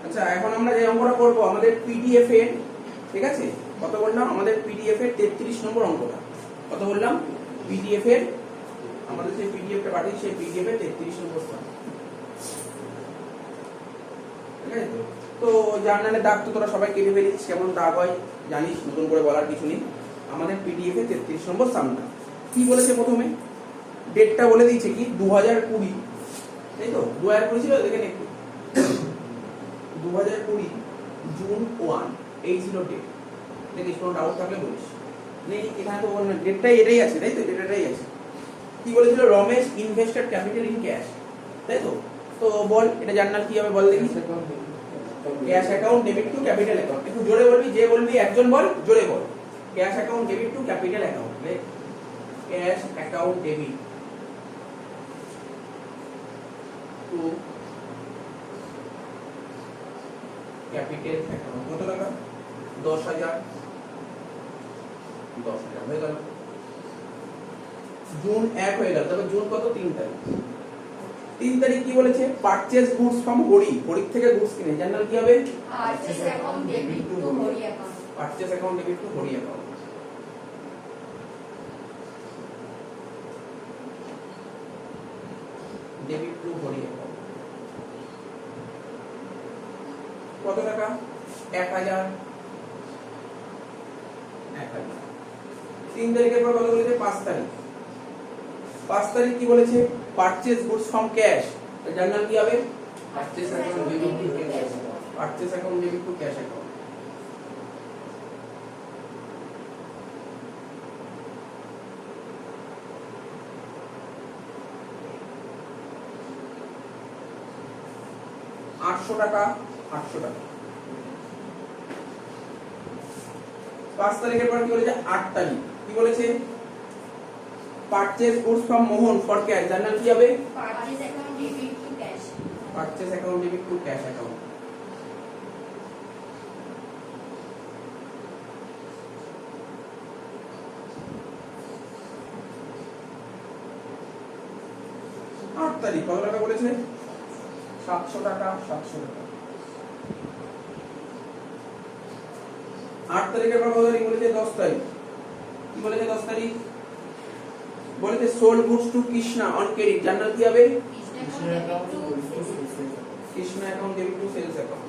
আচ্ছা এখন আমরা যে অঙ্কটা করব আমাদের পিডিএফ এর, ঠিক আছে, কত বললাম আমাদের পিডিএফ এর 33 নম্বর অঙ্কটা। কত বললাম? পিডিএফ এর, আমাদের যে পিডিএফটা পাঠিয়েছি সেই পিডিএফ এর 33 নম্বর স্থান। ঠিক আছে তো? তো জার্নালে দাগ তো তোরা সবাই কেটে ফেলিস, কেমন দাগ হয় জানিস, নতুন করে বলার কিছু নেই। আমাদের পিডিএফ এর 33 নম্বর স্থানটা কি বলেছে প্রথমে? ডেটটা বলে দিয়েছে কি 2020, তাই তো? 2020 ছিল, দেখেন একটু 2020 জুন 1 এই ছিল ডেট। দেখিস কোনো ডাউট থাকলে বলিস। নেই এখানে তো বললাম ডেটটাই এটাই আছে, তাই তো? ডেটটাই আছে। কি বলেছিল? Ramesh invested capital in cash, তাই তো? তো বল এটা জার্নাল কি হবে বল দেখি। Cash account debit to capital account. একটু জোরে বলবি, যে বলবি একজন বল, জোরে বল। Cash account debit to capital account. Cash account debit to capital account. কত টাকা? 10,000। 10,000 হয়ে গেল। জুন 1 হয়ে গেল। তবে জুন কত? 3 তারিখ। 3 তারিখ কি বলেছে? Purchase goods from Hari. Hari থেকে গুডস কিনে। জার্নাল কি হবে? Purchase account debit two Hari account. Purchase account debit two Hari account. Debit two Hari account. কত টাকা? 1,000। 1,000। 3 তারিখের পর কত বলেছে? 5 তারিখ। 5 তারিখ কি বলেছে? Purchase goods from cash. Journal কি হবে? Purchase account debit to cash. Purchase account debit to cash account. টাকা 800 টাকা। 5 তারিখের পর কি বলেছে? 8 তারিখ কি বলেছে? Purchase goods from Mohan for cash. Journal কি হবে? Purchase account debit to cash. Purchase account debit to cash account. তারিখ কত টাকা বলেছে? 700 টাকা। 700 টাকা। 8 তারিখের পর কত তারিখ বলেছে? 10 তারিখ। কি বলেছে 10 তারিখ? বলেছে sold goods to Krishna on credit. Journal কি হবে? Krishna account debit to sales account.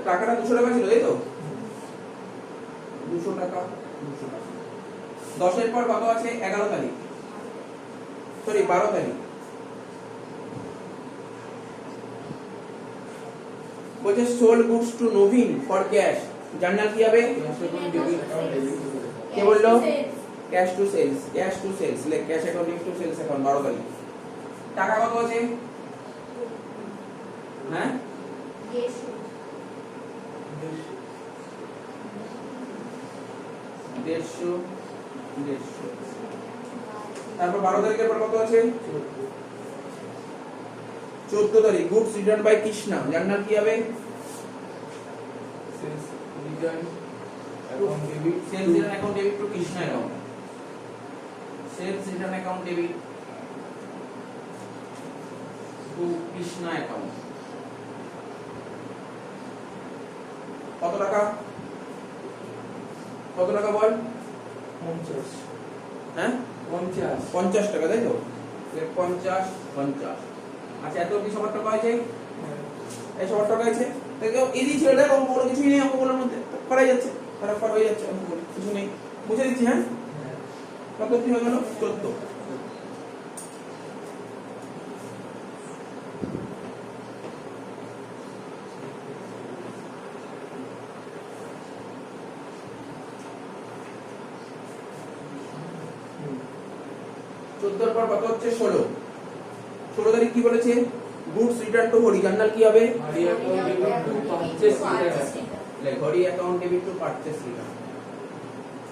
টাকাটা 200 টাকা ছিল, তাই তো? 200 টাকা। 200 টাকা। 10 এর পর কত আছে? 11 তারিখ, সরি 12 তারিখ। বলছে sold goods to Nabin for cash. Journal কি হবে? কে বললো? Cash to sales. Cash to sales, like cash account debit to sales account. 12 তারিখ। টাকা কত আছে? হ্যাঁ 150। তারপর 12 তারিখের পর কত আছে? 14 তারিখ goods return by Krishna. Journal কি হবে? Sales return account debit. Sales return account debit to Krishna account. Sales return account debit to Krishna account. কত টাকা? কত টাকা বল? 50। হ্যাঁ 50 টাকা, তাই তো? 50 50। আচ্ছা এত কি সবার টাকা আছে? এই সবার টাকা আছে। দেখো এদিকে ছিল, দেখো অঙ্কগুলো কিছুই নেই, অঙ্কগুলোর মধ্যে করাই যাচ্ছে, ফটাফট হয়ে যাচ্ছে অঙ্কগুলো, কিছু নেই। বুঝে দিচ্ছি। হ্যাঁ কত কি হয়ে গেল? 14। পর কত হচ্ছে? 16। 16 তারিখ কি বলেছে? Goods return to Hari. Journal কি হবে? Hari account debit two purchase return. Like Hari account debit two purchase return.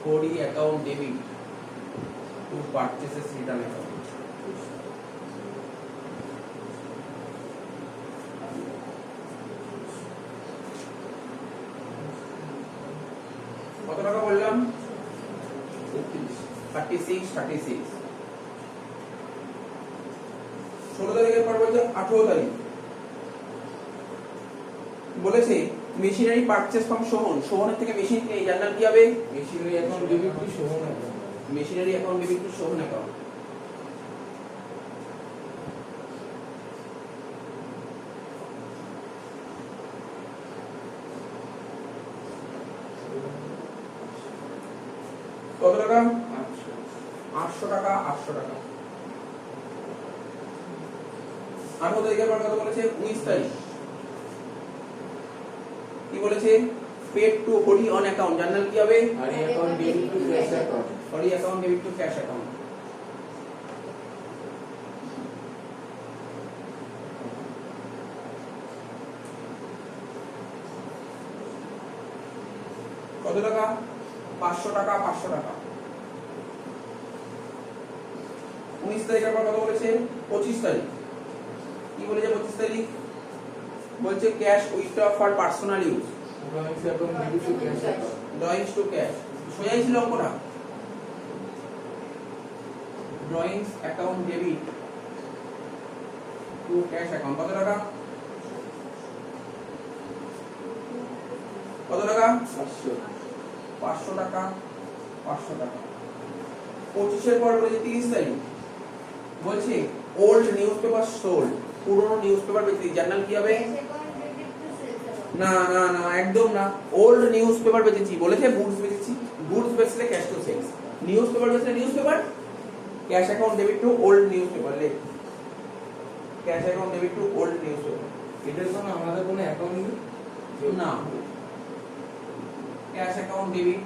Hari account debit two purchase return account. টাকা বললাম 36 16 তারিখের পর বলছে 18 তারিখ বলেছে মেশিনারি পারচেজ ফ্রম সোহন, সোহনের থেকে মেশিন কিনে জার্নাল কি হবে? Machinery account debit two Sohan account. Machinery account debit two Sohan account. কত টাকা? 800 টাকা 800 টাকা। 18 তারিখের পর কত বলেছে? 19 তারিখ কি বলেছে? Paid to Hari on account journal কি হবে? Hari account debit to cash account. Hari account debit to cash account. কত টাকা? 500 টাকা 500 টাকা। 19 তারিখের পর কত বলেছে? 25 তারিখ কি বলেছে? 25 তারিখ বলছে cash withdraw for personal use, drawings account debit to cash account. Drawings to cash. সোজাই ছিল অঙ্কটা। Drawings account debit to cash account. কত টাকা? কত টাকা? 500 500 টাকা 500 টাকা। 25 এর পর বলেছে 30 তারিখ বলছে ওল্ড নিউজ পেপার সোল্ড, পুরনো নিউজ পেপার বেচে জার্নাল কি হবে? Cash account debit to sales account. না না না একদম না। ওল্ড নিউজ পেপার বেচেছি বলেছে, গুডস বেচেছি, গুডস বেচলে cash to sales, newspaper বেচলে newspaper, cash account debit to old newspaper. লে cash account debit to old newspaper. এটার জন্য আমাদের কোনো অ্যাকাউন্ট নেই না, cash account debit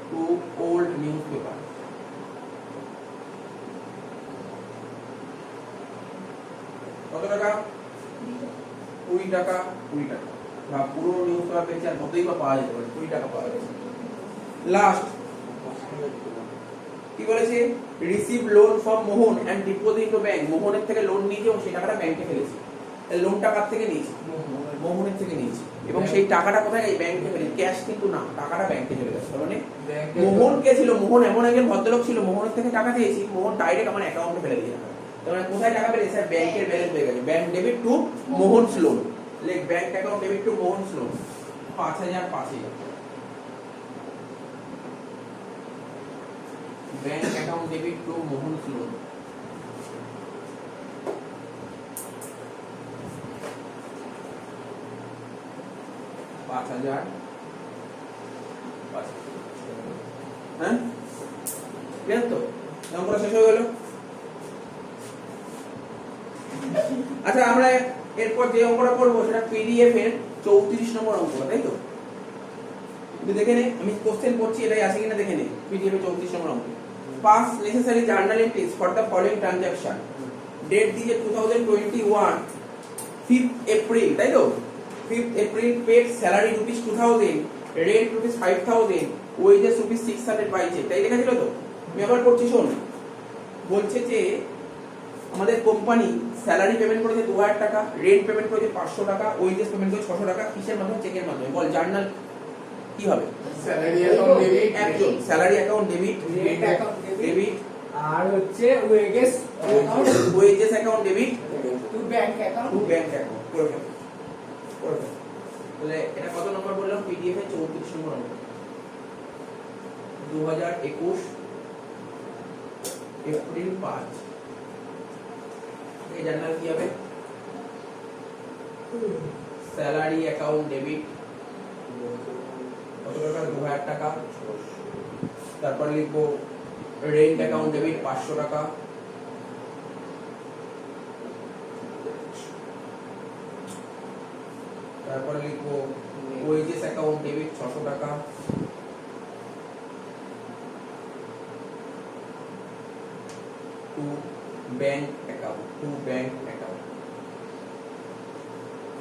to old newspaper. কত টাকা? 20 টাকা 20 টাকা। বা পুরো নিউজ পেপার পেয়েছে আর কতই বা পাওয়া যেতে পারে? 20 টাকা পাওয়া গেছে। লাস্ট কি বলেছে? Receive loan from Mohan and deposit to bank. মোহনের থেকে লোন নিয়েছে এবং সেই টাকাটা ব্যাংকে ফেলেছে। লোনটা কার থেকে নিয়েছে? মোহনের থেকে নিয়েছে এবং সেই টাকাটা কোথায়? এই ব্যাংকে ফেলেছে। ক্যাশ কিন্তু না, টাকাটা ব্যাংকে চলে গেছে। তার মানে মোহন কে ছিল? মোহন এমন একজন ভদ্রলোক ছিল, মোহনের থেকে টাকা চেয়েছি, মোহন ডাইরেক্ট আমার অ্যাকাউন্টে ফেলে দিয়েছে। তার মানে কোথায় টাকা পেলে? স্যার ব্যাংকের ব্যালেন্স হয়ে গেছে। Bank debit to Mohan's loan. লেখ bank account debit to Mohan's loan 5000 5000। Bank account debit to Mohan's loan. হ্যাঁ ক্লিয়ার তো? নম্বর শেষ হয়ে গেল। আচ্ছা আমরা এরপর যে অঙ্কটা করবো সেটা পিডিএফ এর 34 নম্বর অঙ্ক, তাই তো? তুমি দেখে নে, আমি কোশ্চেন করছি এটাই আছে কিনা দেখে নে। পিডিএফ এর 34 নম্বর অঙ্ক। Pass necessary journal entries for the following transaction. Date দিয়েছে 2021 5th এপ্রিল, তাই তো? 5th April paid salary ₹2000, rent ₹5000, wages ₹600 by cheque. তাই লেখা ছিল তো? আমি আবার করছি শোন। বলছে যে আমাদের কোম্পানি স্যালারি পেমেন্ট করেছে 2000 টাকা, রেন্ট পেমেন্ট করেছে 500 টাকা, ওয়েজেস পেমেন্ট করেছে 600 টাকা। কিসের মাধ্যমে? চেকের মাধ্যমে। বল জার্নাল কি হবে? স্যালারি অ্যাকাউন্ট ডেবিট একদম salary account debit rent account debit আর হচ্ছে wages account wages account debit to bank account. To bank account. করে ফেল করে ফেল। তাহলে এটা কত নম্বর বললাম? পিডিএফ এ 34 নম্বর অঙ্ক। 2021 এপ্রিল 5। এই জার্নাল কি হবে? স্যালারি অ্যাকাউন্ট ডেবিট কত টাকা? 2000 টাকা। তারপর লিখবো রেন্ট অ্যাকাউন্ট ডেবিট 500 টাকা। তারপর লিখবো ওয়েজেস অ্যাকাউন্ট ডেবিট 600 টাকা। টু ব্যাংক অ্যাকাউন্ট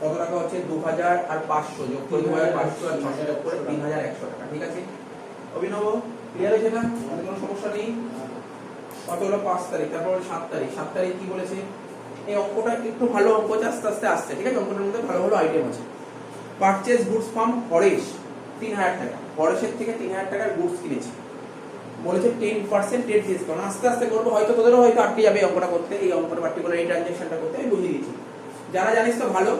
কত টাকা হচ্ছে? 2000 আর 500 যোগ করে 2500 আর 600 যোগ করে 3100 টাকা। ঠিক আছে অভিনব? ক্লিয়ার হয়েছে না? আমাদের কোনো সমস্যা নেই। কত হলো? 5 তারিখ। তারপর 7 তারিখ। 7 তারিখ কি বলেছে? এই অঙ্কটা একটু ভালো অঙ্ক, আস্তে আস্তে আসছে। ঠিক আছে, অঙ্কটার মধ্যে ভালো ভালো আইটেম আছে। পারচেজ গুডস ফ্রম হরেশ 3,000 টাকা, পরেশের থেকে 3,000 টাকার গুডস কিনেছি, বলেছে 10% ট্রেড ডিসকাউন্ট। আস্তে আস্তে করবো, হয়তো তোদেরও হয়তো আটকে যাবে এই অঙ্কটা করতে, এই অঙ্কটা পার্টিকুলার এই ট্রানজাকশনটা করতে আমি বুঝিয়ে দিচ্ছি। যারা জানিস তো ভালো,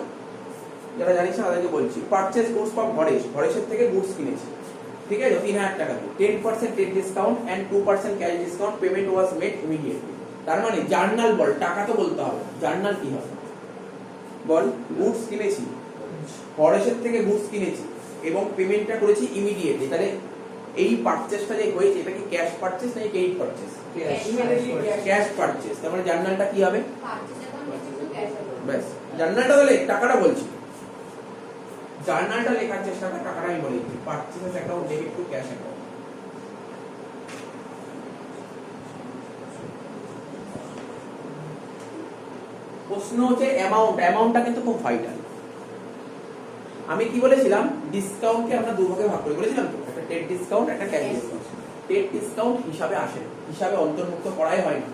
যারা জানিস না তাদেরকে বলছি। পারচেজ গুডস ফ্রম হরেশ, হরেশের থেকে গুডস কিনেছি, ঠিক আছে, 3,000 টাকা দিয়ে 10% trade discount and 2% cash discount, payment was made immediately. তার মানে জার্নাল বল, টাকা তো বলতে হবে, জার্নাল কি হবে বল? গুডস কিনেছি, হরেশের থেকে গুডস কিনেছি এবং পেমেন্টটা করেছি ইমিডিয়েটলি। তাহলে এই পারচেজটা যে হয়েছে এটা কি ক্যাশ পারচেজ নাকি ক্রেডিট পারচেজ? Cash purchase. তার মানে জার্নালটা কি হবে? Purchase account is to cash account. ব্যাস, জার্নালটা তাহলে টাকাটা বলছি, জার্নালটা লেখার চেষ্টা কর, টাকাটা আমি বলি purchase account debit to cash account. প্রশ্ন হচ্ছে অ্যামাউন্ট, অ্যামাউন্টটা কিন্তু খুব ভাইটাল। আমি কি বলেছিলাম, ডিসকাউন্টকে আমরা দুভাগে ভাগ করে বলেছিলাম তো, একটা ট্রেড ডিসকাউন্ট, একটা ক্যাশ ডিসকাউন্ট। ট্রেড ডিসকাউন্ট হিসাবে আসে না, হিসাবে অন্তর্ভুক্ত করাই হয় না,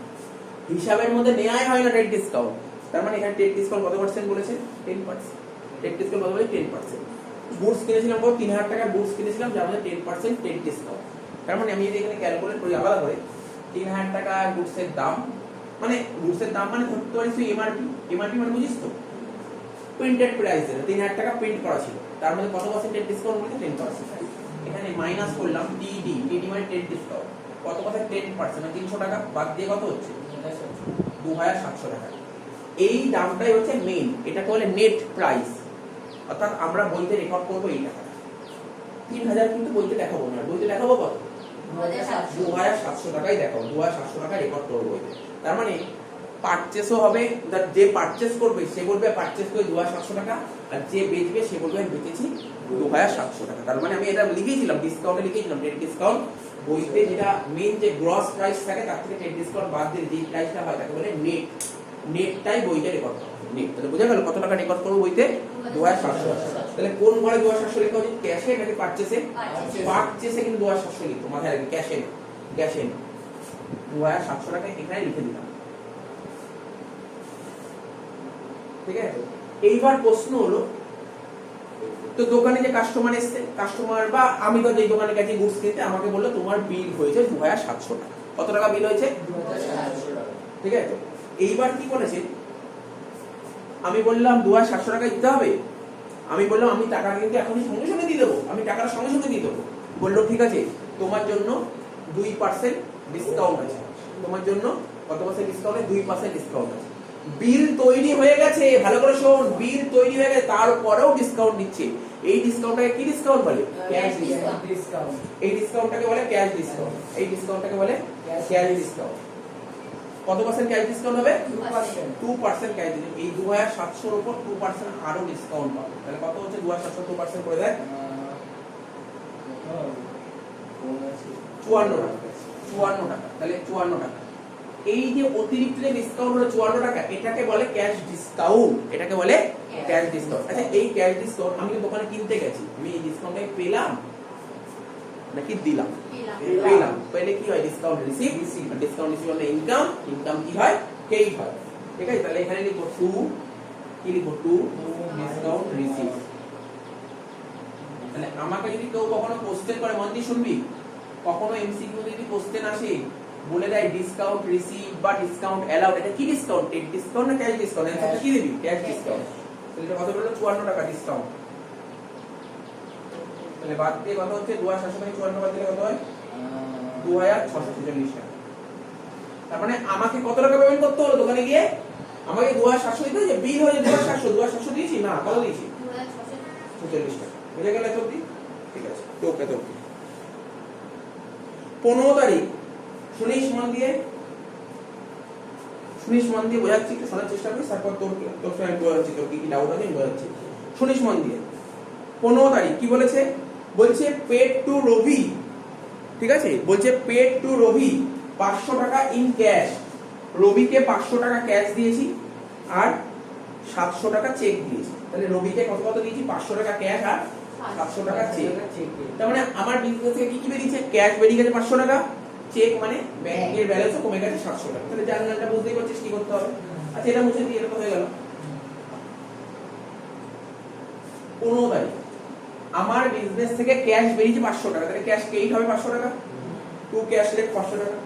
হিসাবের মধ্যে নেওয়াই হয় না ট্রেড ডিসকাউন্ট। তার মানে এখানে ট্রেড ডিসকাউন্ট কত পার্সেন্ট বলেছে? 10%। ট্রেড ডিসকাউন্ট কত বলে? 10%। গুডস কিনেছিলাম কত? 3,000 টাকার গুডস কিনেছিলাম, যার মধ্যে 10% ট্রেড ডিসকাউন্ট। তার মানে আমি যদি এখানে ক্যালকুলেট করি আলাদা করে, 3,000 টাকা গুডসের দাম, মানে গুডসের দাম মানে ধরতে পারিস তুই এমআরপি, এমআরপি মানে বুঝিস তো, প্রিন্টেড প্রাইস 3,000 টাকা প্রিন্ট করা ছিল, তার মধ্যে কত পার্সেন্টেজ ডিসকাউন্ট বলতে? 10%। এখানে মাইনাস করলাম টিডি, টিডি মানে ট্রেড ডিসকাউন্ট, কত পার্সেন্ট? 10%, মানে 300 টাকা বাদ দিয়ে কত হচ্ছে? 2,700 টাকা। এই দামটাই হচ্ছে মেইন, এটাকে বলে নেট প্রাইস, অর্থাৎ আমরা বইতে রেকর্ড করবো এই টাকা। 3,000 কিন্তু বইতে দেখাবো না, বইতে দেখাবো কত? 2,700 টাকাই দেখাবো, 2,700 টাকা রেকর্ড করবো বইতে। তার মানে পারচেসও হবে, যে পারচেস করবে সে বলবে পারচেস করে 2,700 টাকা, আর যে বেচবে সে বলবে আমি বেচেছি 2,700 টাকা। তার মানে আমি এটা লিখেছিলাম, ডিসকাউন্টে লিখেছিলাম ট্রেড ডিসকাউন্ট, বইতে যেটা মেইন যে গ্রস প্রাইস থাকে তার থেকে ট্রেড ডিসকাউন্ট বাদ দিয়ে যে প্রাইসটা হয় তাকে বলে নেট, নেটটাই বইতে রেকর্ড করতে হবে, নেট। তাহলে বোঝা গেল কত টাকা রেকর্ড করবো বইতে? 2,700 টাকা। তাহলে কোন ঘরে 2,700 লেখা উচিত? ক্যাশে নাকি পারচেসে? পারচেসে কিন্তু 2,700 লিখো, মাথায় রাখবে, ক্যাশে ক্যাশে 2,700 টাকা এখানে লিখে দিলাম, ঠিক আছে। এইবার প্রশ্ন হলো, তো দোকানে যে কাস্টমার এসছে, কাস্টমার বা আমি তো যেই দোকানে গেছি গুডস কিনতে, আমাকে বললো তোমার বিল হয়েছে 2,700 টাকা। কত টাকা বিল হয়েছে? 2,700 টাকা। ঠিক আছে। এইবার কি বলেছে, আমি বললাম 2,700 টাকা দিতে হবে, আমি বললাম আমি টাকা কিন্তু এখনই সঙ্গে সঙ্গে দিয়ে দেবো, আমি টাকাটা সঙ্গে সঙ্গে দিয়ে দেবো। বললো ঠিক আছে, তোমার জন্য 2% ডিসকাউন্ট আছে, তোমার জন্য কত পার্সেন্ট ডিসকাউন্ট? 2% ডিসকাউন্ট আছে। বিল তৈরি হয়ে গেছে, ভালো করে শোন, বিল তৈরি হয়ে গেছে, তারপরেও ডিসকাউন্ট দিচ্ছে। এই ডিসকাউন্টটাকে কি ডিসকাউন্ট বলে? Cash discount. এই ডিসকাউন্টটাকে বলে ক্যাশ ডিসকাউন্ট, এই ডিসকাউন্টটাকে বলে ক্যাশ ডিসকাউন্ট। কত পার্সেন্ট ক্যাশ ডিসকাউন্ট হবে? 2% ক্যাশ ডিসকাউন্ট। এই 2,700 এর উপর 2% আরো ডিসকাউন্ট পাবে, তাহলে কত হচ্ছে? 2,700 2% করে দেয় 54 টাকা, 54 টাকা। তাহলে 54 টাকা, এই যে অতিরিক্ত যে ডিসকাউন্ট হলো 54 টাকা, এটাকে বলে ক্যাশ ডিসকাউন্ট, এটাকে বলে ক্যাশ ডিসকাউন্ট। আচ্ছা, এই ক্যাশ ডিসকাউন্ট আমি দোকানে কিনতে গেছি, আমি এই ডিসকাউন্টটা পেলাম নাকি দিলাম? পেলাম। পেলে কি হয়? ডিসকাউন্ট রিসিভ, ডিসকাউন্ট রিসিভ মানে ইনকাম, ইনকাম কি হয়? ক্রেডিট হয়, ঠিক আছে। তাহলে এখানে লিখবো 2, কি লিখবো? 2 ডিসকাউন্ট রিসিভ। তাহলে আমাকে যদি কেউ কখনো কোশ্চেন করে, মন দিয়ে শুনবি, কখনো এমসিকিউ যদি কোশ্চেন আসে বলে দেয় ডিসকাউন্ট রিসিভ বা ডিসকাউন্ট অ্যালাউড, এটা কি ডিসকাউন্ট? ট্রেড ডিসকাউন্ট না ক্যাশ ডিসকাউন্ট? এটা কি দিবি? Cash discount. তাহলে এটা কত হলো? 54 টাকা ডিসকাউন্ট। তাহলে বাদ দিয়ে কত হচ্ছে? 2,700 থেকে 54 বাদ দিলে কত হয়? 2,646 টাকা। তার মানে আমাকে কত টাকা পেমেন্ট করতে হলো দোকানে গিয়ে? আমাকে 2,700 দিতে হয়েছে, বিল হয়ে 2,700 দিয়েছি না, কত দিয়েছি? 2,646 টাকা। বুঝে গেল এত অবধি? ঠিক আছে, তো কত অবধি? 15 তারিখ, শুনিস মন দিয়ে, শুনিস মন দিয়ে, বোঝাচ্ছি, একটু শোনার চেষ্টা করিস, তারপর তোর সঙ্গে আমি বোঝাচ্ছি, তোর কি কি ডাউট আছে আমি বোঝাচ্ছি, শুনিস মন দিয়ে। 15 তারিখ কি বলেছে? বলছে পেড টু রবি, ঠিক আছে, বলছে পেড টু রবি 500 টাকা ইন ক্যাশ। রবিকে 500 টাকা ক্যাশ দিয়েছি আর 700 টাকা চেক দিয়েছি। তাহলে রবিকে কত কত দিয়েছি? 500 টাকা ক্যাশ আর 700 টাকা চেক। তার মানে আমার বিজনেস থেকে কি কি বেরিয়েছে? ক্যাশ বেরিয়ে গেছে 500 টাকা, চেক মানে ব্যাংকের ব্যালেন্সও কমে গেছে 700 টাকা। তাহলে জার্নালটা বুঝতেই পারছিস কি করতে হবে। আচ্ছা, এটা মুছে দিয়ে, এটা তো হয়ে গেল। 15 তারিখ আমার বিজনেস থেকে ক্যাশ বেরিয়েছে 500 টাকা, তাহলে ক্যাশ কেইট হবে 500 টাকা, টু ক্যাশ লেফট 500 টাকা।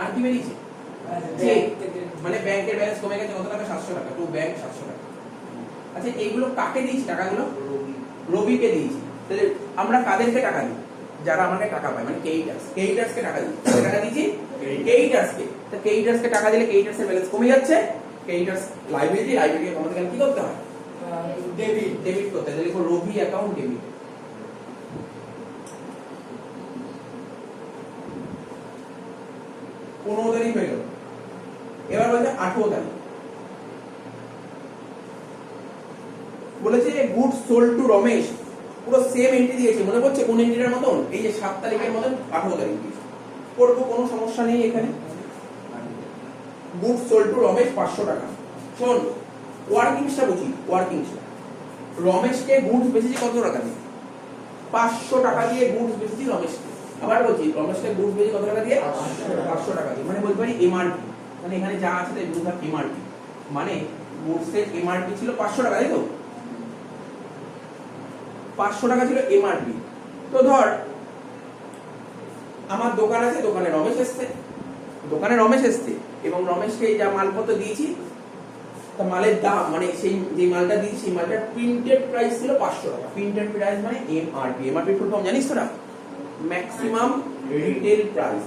আর কি বেরিয়েছে? চেক, মানে ব্যাংকের ব্যালেন্স কমে গেছে কত টাকা? 700 টাকা, টু ব্যাংক 700 টাকা। আচ্ছা এইগুলো কাকে দিয়েছি টাকাগুলো? রবিকে দিয়েছি। তাহলে আমরা কাদেরকে টাকা দিই? যারা আমাকে টাকা পায়, মানে কেইটার্সকে টাকা দিই। টাকা দিয়েছি কেইটার্সকে। তো কেইটার্সকে টাকা দিলে কেইটার্সের ব্যালেন্স কমে যাচ্ছে, কেইটার্স লাইবিলিটি কমাতে গেলে কি করতে হয়? ডেবিট করতে হয়। লিখো রবি অ্যাকাউন্ট ডেবিট। পনেরো তারিখ হয়ে গেল, এবার বলছে 18 তারিখ। বলেছে গুডস সোল্ড টু রমেশ, পুরো সেম এন্ট্রি দিয়েছে, মনে পড়ছে কোন এন্ট্রিটার মতন? এই যে 7 তারিখের মতন 18 তারিখ দিয়েছে। করবো, কোনো সমস্যা নেই এখানে। গুডস সোল্ড টু রমেশ 500 টাকা। শোন, ওয়ার্কিংসটা বুঝি, ওয়ার্কিংসটা। রমেশকে গুডস বেচেছি কত টাকা দিয়ে? 500 টাকা দিয়ে গুডস বেচেছি রমেশকে। আবার বলছি, রমেশকে গুডস বেচেছি কত টাকা দিয়ে? 500 টাকা দিয়ে। মানে বলতে পারি এমআরপি, মানে এখানে যা আছে তাই বুঝলাম এমআরপি, মানে গুডসের এমআরপি ছিল 500 টাকা, তাই তো? 500 টাকা ছিল এমআরপি। তো ধর আমার দোকান আছে, দোকানে রমেশ এসছে এবং রমেশকে যা মালপত্র দিয়েছি, তা মালের দাম মানে সেই যে মালটা দিয়েছি সেই মালটার প্রিন্টেড প্রাইস ছিল 500 টাকা। প্রিন্টেড প্রাইস মানে এমআরপি। এমআরপি ফুল ফর্ম জানিস তোরা? Maximum retail price.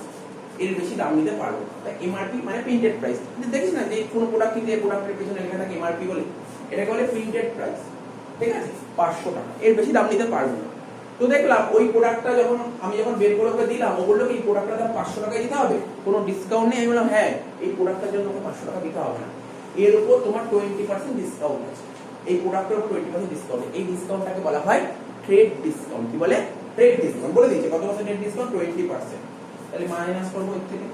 এর বেশি দাম নিতে পারবো না। তাই এমআরপি মানে প্রিন্টেড প্রাইস। দেখিস না যে কোনো প্রোডাক্ট কিনলে প্রোডাক্টের পিছনে লেখা থাকে এমআরপি বলে, এটাকে বলে প্রিন্টেড প্রাইস। ঠিক আছে, 500 টাকা, এর বেশি দাম নিতে পারবো না। তো দেখলাম ওই প্রোডাক্টটা আমি যখন বের করে ওকে দিলাম, ও বললো কি এই প্রোডাক্টটার দাম 500 টাকায় দিতে হবে, কোনো ডিসকাউন্ট নেই। আমি বললাম হ্যাঁ, এই প্রোডাক্টটার জন্য তোমাকে 500 টাকা দিতে হবে না, এর উপর তোমার 20% ডিসকাউন্ট আছে। এই প্রোডাক্টের উপর 20% ডিসকাউন্ট। এই ডিসকাউন্টটাকে বলা হয় ট্রেড ডিসকাউন্ট। কি বলে? Trade discount. বলে দিয়েছে কত পার্সেন্ট ট্রেড ডিসকাউন্ট? 20%। তাহলে মাইনাস করবো এর থেকে,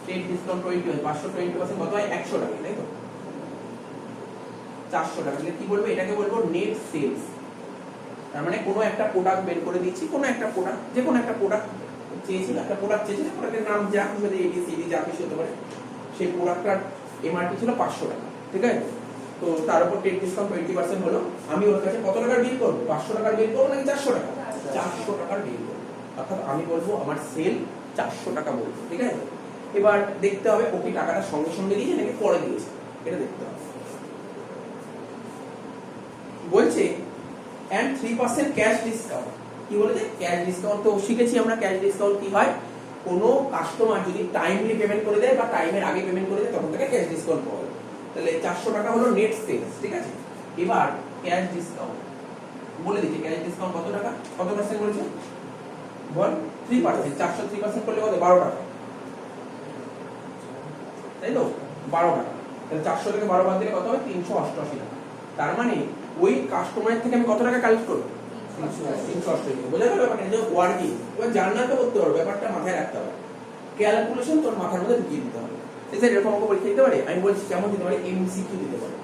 ট্রেড ডিসকাউন্ট 20 হয়, 500 20% কত হয়? 100 টাকা, তাই তো? 400 টাকা। তাহলে কি বলবো? এটাকে বলবো নেট সেলস। তার মানে কোনো একটা প্রোডাক্ট বের করে দিচ্ছি, কোনো একটা প্রোডাক্ট, যে কোনো একটা প্রোডাক্ট চেয়েছিল, একটা প্রোডাক্ট চেয়েছিল, প্রোডাক্টের নাম যা হবে, এবিসিডি যা কিছু হতে পারে, সেই প্রোডাক্টটার এমআরপি ছিল 500 টাকা। ঠিক আছে, তো তার উপর ট্রেড ডিসকাউন্ট 20% হলো। আমি ওর কাছে কত টাকার বিল করবো? 500 টাকার বিল করবো নাকি 400 টাকা? 400 টাকার বিল করবো। অর্থাৎ আমি বলবো আমার সেল 400 টাকা বলবো। ঠিক আছে, এবার দেখতে হবে ও কি টাকাটা সঙ্গে সঙ্গে দিয়েছে নাকি পরে দিয়েছে, এটা দেখতে হবে। বলছে and 3% ক্যাশ ডিসকাউন্ট। কি বলেছে? ক্যাশ ডিসকাউন্ট তো শিখেছি আমরা। ক্যাশ ডিসকাউন্ট কি হয়? কোনো কাস্টমার যদি টাইমলি পেমেন্ট করে দেয় বা টাইমের আগে পেমেন্ট করে দেয়, তখন থেকে ক্যাশ ডিসকাউন্ট পাওয়া যায়। তাহলে 400 টাকা হলো নেট সেলস। ঠিক আছে, এবার ক্যাশ ডিসকাউন্ট বলে দিচ্ছি। ক্যাশ ডিসকাউন্ট কত টাকা, কত পার্সেন্ট বলেছে? বল। 3%। 400 3% করলে কত? 12 টাকা, তাই তো? 12 টাকা। তাহলে 400 থেকে 12 বাদ দিলে কত হবে? 388 টাকা। তার মানে ওই কাস্টমারের থেকে আমি কত টাকা কালেক্ট করবো? 388। বোঝা গেল ব্যাপারটা? এটা ওয়ার্কিং। এবার জার্নালটা করতে হবে, ব্যাপারটা মাথায় রাখতে হবে, ক্যালকুলেশন তোর মাথার মধ্যে ঢুকিয়ে দিতে হবে। স্যার এরকম অঙ্ক পরীক্ষা দিতে পারে? আমি বলছি কেমন দিতে পারে? এমসিকিউ দিতে পারে।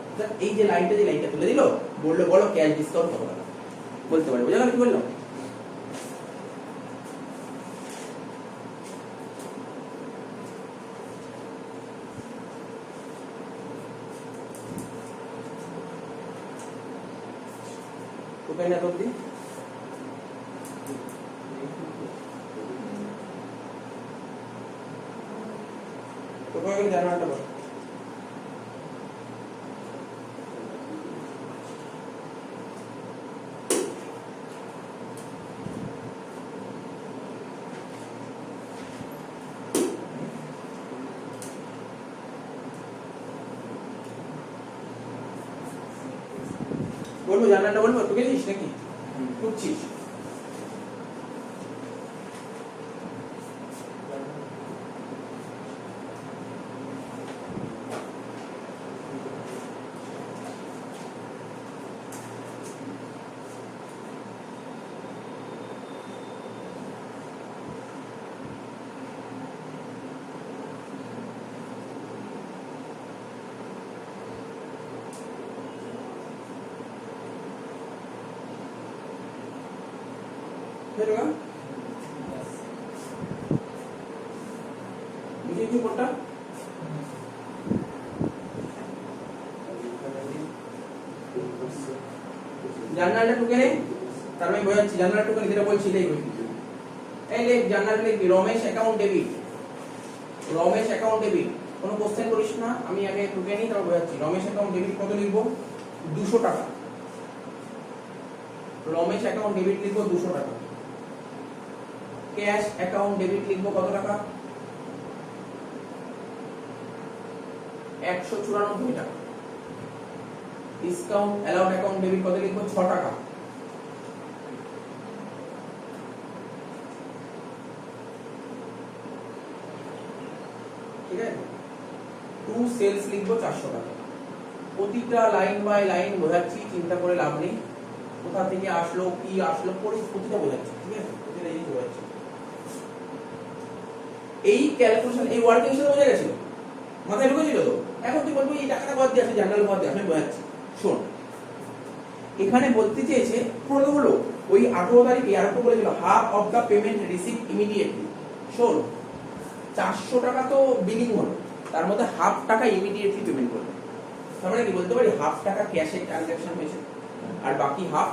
এই যে লাইনটা তুলে দিল, বললো বলো ক্যাশ ডিসকাউন্ট কত টাকা, বলতে পারে। বোঝা গেল কি বললাম? কোথায় না তোর দি কোথায় গেলে জানাটা বল। বলবো জানাটা বলবো, তুই গেছিস নাকি? টুকছিস? বুঝিয়েছি কোনটা? জার্নালটা টুকে নে, তার মানে বোঝাচ্ছি জার্নাল টুকে যেটা বলছি এটাই বলছি। এই লেখ জার্নাল লিখবি Ramesh account debit, Ramesh account debit. কোনো কোশ্চেন করিস না, আমি আগে টুকে নিই তারপর বোঝাচ্ছি। রমেশ অ্যাকাউন্ট ডেবিট কত লিখবো? 200 টাকা। রমেশ অ্যাকাউন্ট ডেবিট লিখবো 200 টাকা। ক্যাশ অ্যাকাউন্ট ডেবিট লিখবো কত টাকা? 194 টাকা। ডিসকাউন্ট অ্যালাউড অ্যাকাউন্ট ডেবিট কত লিখবো? 6 টাকা। ঠিক আছে, টু সেলস লিখবো 400 টাকা। প্রতিটা লাইন বাই লাইন বোঝাচ্ছি, চিন্তা করে লাভ নেই। কোথা থেকে আসলো, কি আসলো, প্রতিটা বোঝাচ্ছি। ঠিক আছে, প্রতিটা জিনিস বোঝাচ্ছি। এই ক্যালকুলেশন, এই ওয়ার্কিং সাথে বোঝা গেছিল, মাথায় ঢুকেছিল তো? এখন তুই বলবি এই টাকাটা বাদ দিয়ে আসে, জার্নাল বাদ দিয়ে, আমি বোঝাচ্ছি। শোন, এখানে বলতে চেয়েছে প্রথম হলো ওই 18 তারিখে আর একটু বলেছিল half of the payment receive immediately. শোন, 400 টাকা তো বিলিং হলো, তার মধ্যে হাফ টাকা ইমিডিয়েটলি পেমেন্ট করবে। তার মানে কি বলতে পারি হাফ টাকা ক্যাশে ট্রানজাকশন হয়েছে আর বাকি হাফ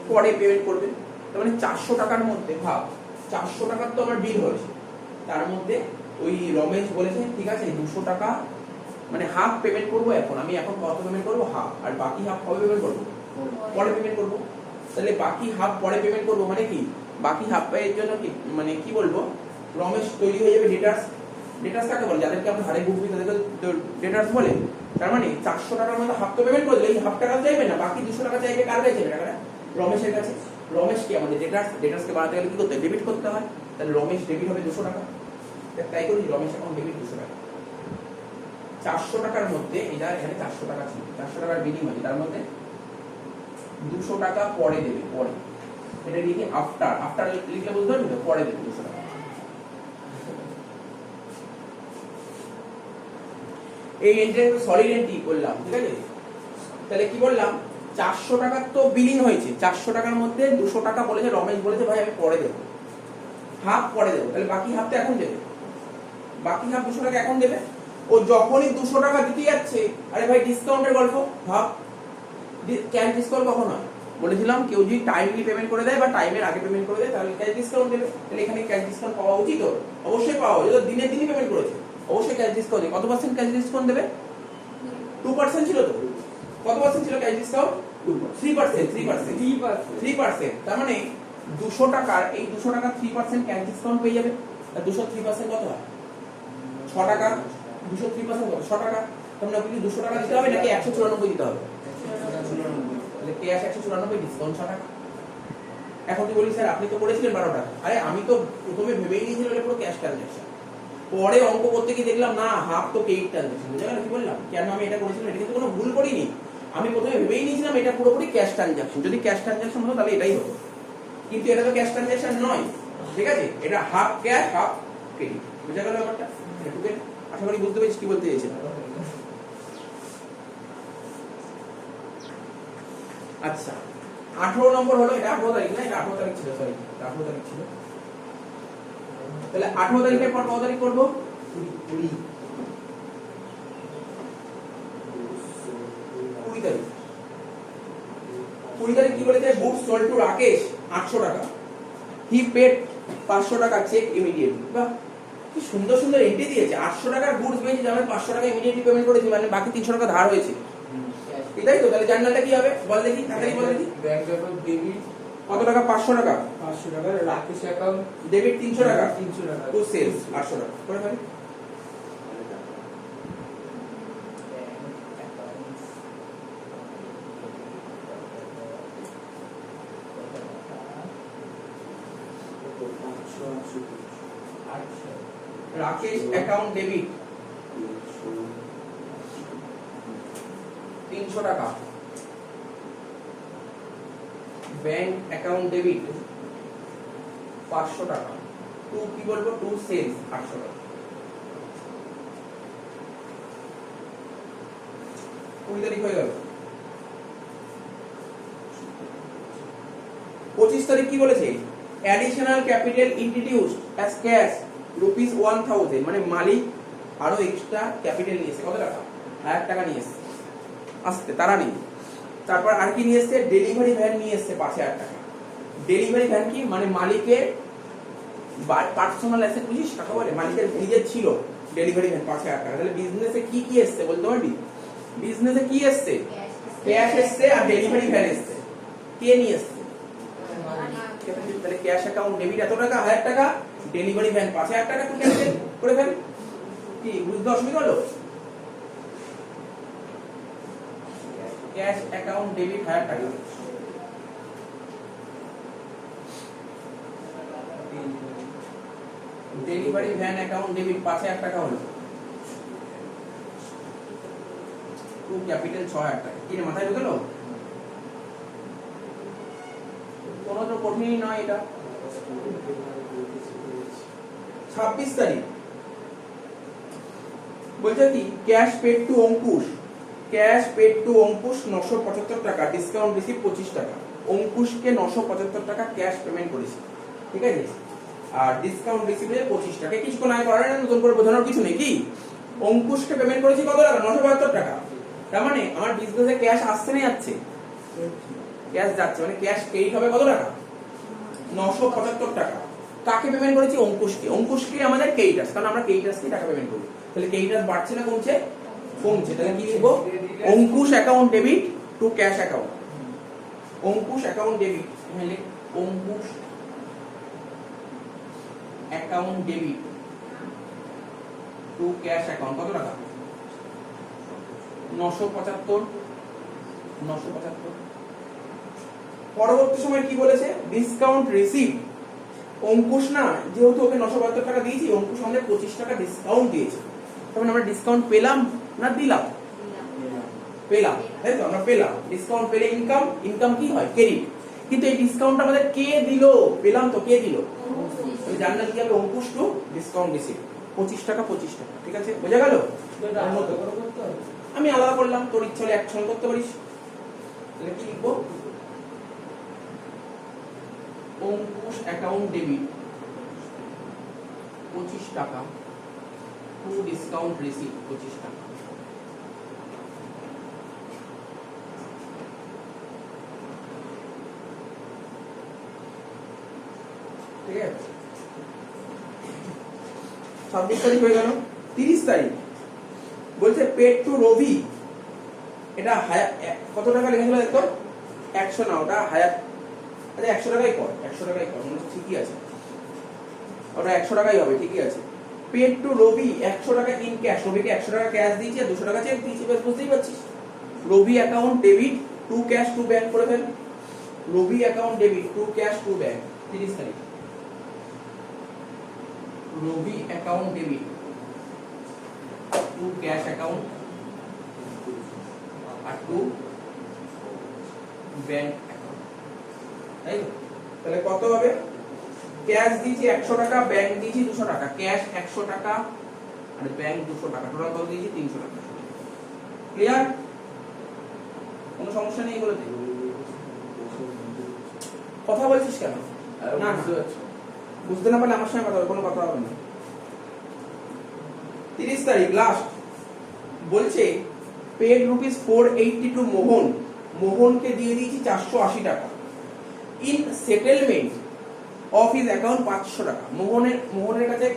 পরে পেমেন্ট করবে। তার মানে 400 টাকার মধ্যে ভাব 400 টাকার তো আমার বিল হয়েছে, তার মধ্যে ওই রমেশ বলেছে ঠিক আছে 200 টাকা মানে হাফ পেমেন্ট করবো। এখন আমি এখন কত পেমেন্ট করবো? হাফ। আর বাকি হাফ কবে পেমেন্ট করবো? পরে পেমেন্ট করবো। তাহলে বাকি হাফ পরে পেমেন্ট করবো মানে কি? বাকি হাফ এর জন্য কি মানে কি বলবো, রমেশ তৈরি হয়ে যাবে ডেটার্স। ডেটার্স কাকে বলে? যাদেরকে আমরা হারে বুক দিই তাদেরকে ডেটার্স বলে। তার মানে 400 টাকার মধ্যে হাফ তো পেমেন্ট করে দিলে এই হাফ টাকা চাইবে না, বাকি 200 টাকা চাইবে। কার কাছে চাইবে টাকাটা? রমেশের কাছে। রমেশ কি আমাদের ডেটার্স, ডেটার্সকে বাড়াতে গেলে কি করতে হয়? ডেবিট করতে হয়। তাহলে রমেশ ডেবিট হবে 200 টাকা। তাই করি রমেশ অ্যাকাউন্ট ডেবিট 200 টাকা। 400 টাকার মধ্যে এটা এখানে 400 টাকা ছিল, 400 টাকার বিনিময়ে তার মধ্যে 200 টাকা পরে দেবে। পরে এটা লিখে আফটার, আফটার লিখলে বুঝতে পারবি তো? পরে দেবে 200 টাকা। এই এন্ট্রি সলিড এন্ট্রি করলাম। ঠিক আছে, তাহলে কি বললাম? 400 টাকার তো বিলিং হয়েছে, 400 টাকার মধ্যে 200 টাকা বলেছে রমেশ বলেছে ভাই আমি পরে দেবো, হাফ পরে দেবো। তাহলে বাকি হাফ তো এখন দেবে, বাকি হাফ 200 টাকা এখন দেবে। ও যখনই 200 টাকা দিতে যাচ্ছে, আরে ভাই ডিসকাউন্টের গল্প ভাব। ক্যাশ ডিসকাউন্ট কখন হয়? বলেছিলাম কেউ যদি টাইমলি পেমেন্ট করে দেয় বা টাইমের আগে পেমেন্ট করে দেয় তাহলে ক্যাশ ডিসকাউন্ট দেবে। তাহলে এখানে ক্যাশ ডিসকাউন্ট পাওয়া উচিত, অবশ্যই পাওয়া উচিত। দিনে দিনই পেমেন্ট করেছে, অবশ্যই ক্যাশ ডিসকাউন্ট দেবে। কত পার্সেন্ট ক্যাশ ডিসকাউন্ট দেবে? 2% ছিল তো? কত পার্সেন্ট ছিল ক্যাশ ডিসকাউন্ট? 3%। 3%। তার মানে 200 টাকার এই 200 টাকা 3% ক্যাশ ডিসকাউন্ট পেয়ে যাবে। আর 200 3% কত হয়? 6 টাকা। 200 3% কত? 6 টাকা। তোমরা কি 200 টাকা দিতে হবে নাকি 194 দিতে হবে? তাহলে ক্যাশ 194, ডিসকাউন্ট 6 টাকা। এখন তুই বলিস স্যার আপনি তো করেছিলেন 12 টাকা। আরে আমি তো প্রথমে ভেবেই নিয়েছিলাম এটা পুরো ক্যাশ ট্রানজাকশন, পরে অঙ্ক করতে গিয়ে দেখলাম না হাফ তো ক্রেডিট ট্রানজাকশন। বুঝা গেল কি বললাম? কেন আমি এটা করেছিলাম? এটা কিন্তু কোনো ভুল করিনি, আমি প্রথমে ভেবেই নিয়েছিলাম এটা পুরোপুরি ক্যাশ ট্রানজাকশন। যদি ক্যাশ ট্রানজাকশন হতো তাহলে এটাই হতো, কিন্তু এটা তো ক্যাশ ট্রানজাকশন নয়। ঠিক আছে, এটা হাফ ক্যাশ হাফ ক্রেডিট। বুঝা গেল ব্যাপারটা? এটুকু আশা করি বুঝতে পেরেছিস কি বলতে চাইছিলাম। আচ্ছা 18 নম্বর হলো, এটা 18 তারিখ না, এটা 18 তারিখ ছিল, সরি 18 তারিখ ছিল। তাহলে 18 তারিখের পর কত তারিখ করব? 20 তারিখ। 20 তারিখ কি বলেছে? গুডস সোল্ড টু রাকেশ 800 টাকা, হি পেড 500 টাকা চেক ইমিডিয়েটলি। বাহ, কি সুন্দর সুন্দর এন্ট্রি দিয়েছে। 800 টাকার গুডস পেয়েছে, যার মানে 500 টাকা ইমিডিয়েটলি পেমেন্ট করেছি, মানে বাকি 300 টাকা ধার হয়েছে। এটাই তো? তাহলে জার্নালটা কি হবে বল দেখি, তাড়াতাড়ি বল দেখি। ব্যাংক অ্যাকাউন্ট ডেবিট কত টাকা? 500 টাকা। 500 টাকা। রাকেশ অ্যাকাউন্ট ডেবিট 300 টাকা। 300 টাকা। টু সেলস 800 টাকা করে ফেলি। রাকেশ অ্যাকাউন্ট ডেবিট 300 টাকা, ব্যাংক অ্যাকাউন্ট ডেবিট 500 টাকা, টু কি বলবো? টু সেলস 800 টাকা। 20 তারিখ হয়ে গেল। 25 তারিখ কি বলেছে? Additional capital introduced as cash ₹1000, মানে মালিক আরো এক্সট্রা ক্যাপিটাল নিয়েছে। কত টাকা? 1000 টাকা নিয়েছে। আসতে তারা নেই। তারপর আর কি নিয়ে এসছে, ডেলিভারি ভ্যান নিয়ে এসছে 5,000 টাকা। ডেলিভারি ভ্যান কি মানে মালিকের পার্সোনাল অ্যাসেট, বুঝিস টাকা বলে, মালিকের নিজের ছিল ডেলিভারি ভ্যান 5,000 টাকা। তাহলে বিজনেসে কি কি এসছে বলতে পারবি? বিজনেসে কি এসছে? ক্যাশ এসছে আর ডেলিভারি ভ্যান এসছে। কে নিয়ে এসছে? তাহলে ক্যাশ অ্যাকাউন্ট ডেবিট এত টাকা, 1000 টাকা, ডেলিভারি ভ্যান 5,000 টাকা, তুই ক্যান্সেল করে ফেল। কি বুঝতে অসুবিধা হলো? ক্যাশ অ্যাকাউন্ট ডেবিট 1000 টাকা, ডেলিভারি ভ্যান অ্যাকাউন্ট ডেবিট 5,000 টাকা হলো, টু ক্যাপিটাল 6,000 টাকা। কি রে মাথায় ঢুকলো? কোনো তো কঠিনই নয় এটা। 26 তারিখ বলছে কি, cash paid to Ankush, cash paid to Ankush 975 টাকা, ডিসকাউন্ট রিসিভ 25 টাকা। অঙ্কুশকে 975 টাকা ক্যাশ পেমেন্ট করেছি, ঠিক আছে, আর ডিসকাউন্ট রিসিভে 25 টাকা। কিছুক্ষণ আগে করার না, নতুন করে বোঝানোর কিছু নেই। কি অঙ্কুশকে পেমেন্ট করেছি কত টাকা? 972 টাকা। তার মানে আমার বিজনেসে ক্যাশ আসছে না যাচ্ছে? ক্যাশ যাচ্ছে, মানে ক্যাশ ক্রেডিট হবে কত টাকা? 975 টাকা। কাকে পেমেন্ট করেছি? অঙ্কুশকে। অঙ্কুশকে আমাদের ক্রেডিটার্স, কারণ আমরা ক্রেডিটার্সকে টাকা পেমেন্ট করি। তাহলে ক্রেডিটার্স বাড়ছে না কমছে? কমছে। তাহলে কি লিখবো? Ankush account debit to cash account. Ankush account debit, মানে Ankush account debit to cash account কত টাকা? 975। পরবর্তী সময় কি বলেছে? Discount receive. অঙ্কুশ না, যেহেতু ওকে 972 টাকা দিয়েছি, অঙ্কুশ আমাদের 25 টাকা ডিসকাউন্ট দিয়েছে। তখন আমরা ডিসকাউন্ট পেলাম না দিলাম? পেলাম, তাই তো, আমরা পেলাম। ডিসকাউন্ট পেলে ইনকাম, ইনকাম কি হয়? ক্রেডিট। কিন্তু এই ডিসকাউন্ট আমাদের কে দিল? পেলাম তো, কে দিল? আমি জানলাম কি হবে? অঙ্কুশ টু ডিসকাউন্ট রিসিভ 25 টাকা 25 টাকা, ঠিক আছে, বোঝা গেল? আমি আলাদা করলাম, তোর ইচ্ছা হলে একসঙ্গে করতে পারিস। তাহলে কি লিখবো? অঙ্কুশ অ্যাকাউন্ট ডেবিট 25 টাকা টু ডিসকাউন্ট রিসিভ 25 টাকা। ঠিক আছে, 26 তারিখ হয়ে গেল। 30 তারিখ বলছে পেড টু রবি। এটা কত টাকা লিখেছিল দেখো? 100 না, ওটা হায়ার। আচ্ছা 100 টাকাই কর, 100 টাকাই কর, মনে হচ্ছে ঠিকই আছে, ওটা 100 টাকাই হবে, ঠিকই আছে। পেড টু রবি 100 টাকা ইন ক্যাশ। রবিকে 100 টাকা ক্যাশ দিয়েছি আর 200 টাকা চেক দিয়েছি, বেশ বুঝতেই পারছিস। Ravi account debit to cash to bank করে ফেল। Ravi account debit to cash to bank 30 তারিখ। Ravi account debit to cash account আর টু ব্যাংক অ্যাকাউন্ট, তাই তো? তাহলে কত হবে? ক্যাশ দিয়েছি 100 টাকা, ব্যাংক দিয়েছি 200 টাকা। ক্যাশ 100 টাকা আর ব্যাংক 200 টাকা, টোটাল কত দিয়েছি? 300 টাকা। ক্লিয়ার? কোনো সমস্যা নেই এগুলোতে? কথা বলছিস কেন? না বুঝতে না পারলে আমার সঙ্গে কথা হবে, কোনো কথা হবে না। 30 তারিখ লাস্ট বলছে পেড রুপিস 480 টু মোহন। মোহনকে দিয়ে দিয়েছি 480 টাকা। In settlement of his account 500 টাকা। মোহনের কাছে,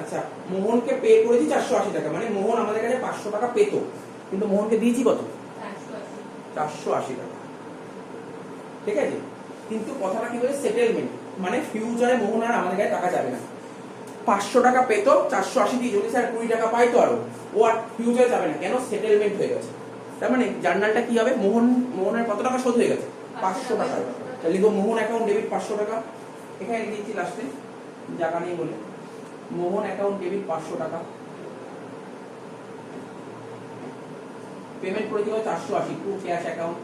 আচ্ছা মোহনকে পে করেছি 480 টাকা, মানে মোহন আমাদের কাছে 500 টাকা পেতো, কিন্তু মোহনকে দিয়েছি কত? 480 টাকা, ঠিক আছে। কিন্তু কথাটা কি বলে? সেটেলমেন্ট, মানে ফিউচারে মোহন আর আমাদের কাছে টাকা যাবে না। 500 টাকা পেতো, 480 দিয়ে যদি স্যার 20 টাকা পাইতো আরো, ও আর ফিউচারে যাবে না, কেন? সেটেলমেন্ট হয়ে গেছে। তার মানে জার্নালটা কি হবে? মোহনের কত টাকা শোধ হয়ে গেছে? 500 টাকা। তাহলে লিখবো মোহন অ্যাকাউন্ট ডেবিট 500 টাকা। এখানে লিখেছি লাস্টে, জায়গা নেই বলে, মোহন অ্যাকাউন্ট ডেবিট 500 টাকা। পেমেন্ট করে দিব 480 টু ক্যাশ অ্যাকাউন্ট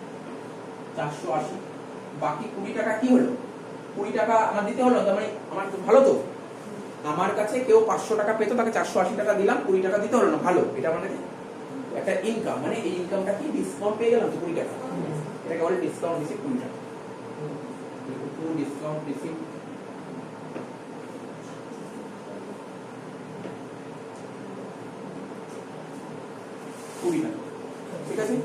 480। বাকি 20 টাকা কি হলো? 20 টাকা আমার দিতে হলো, তার মানে আমার তো ভালো তো, আমার কাছে কেউ 500 টাকা পেতো, তাকে 480 টাকা দিলাম, 20 টাকা দিতে হলো না, ভালো। এটা মানে একটা ইনকাম, মানে এই ইনকামটা কি ডিসকাউন্ট পেয়ে গেলাম তো 20 টাকা, এটাকে বলে ডিসকাউন্ট রিসিভ 20 টাকা। ডিসকাউন্ট রিসিভ 20 টাকা, ঠিক আছে।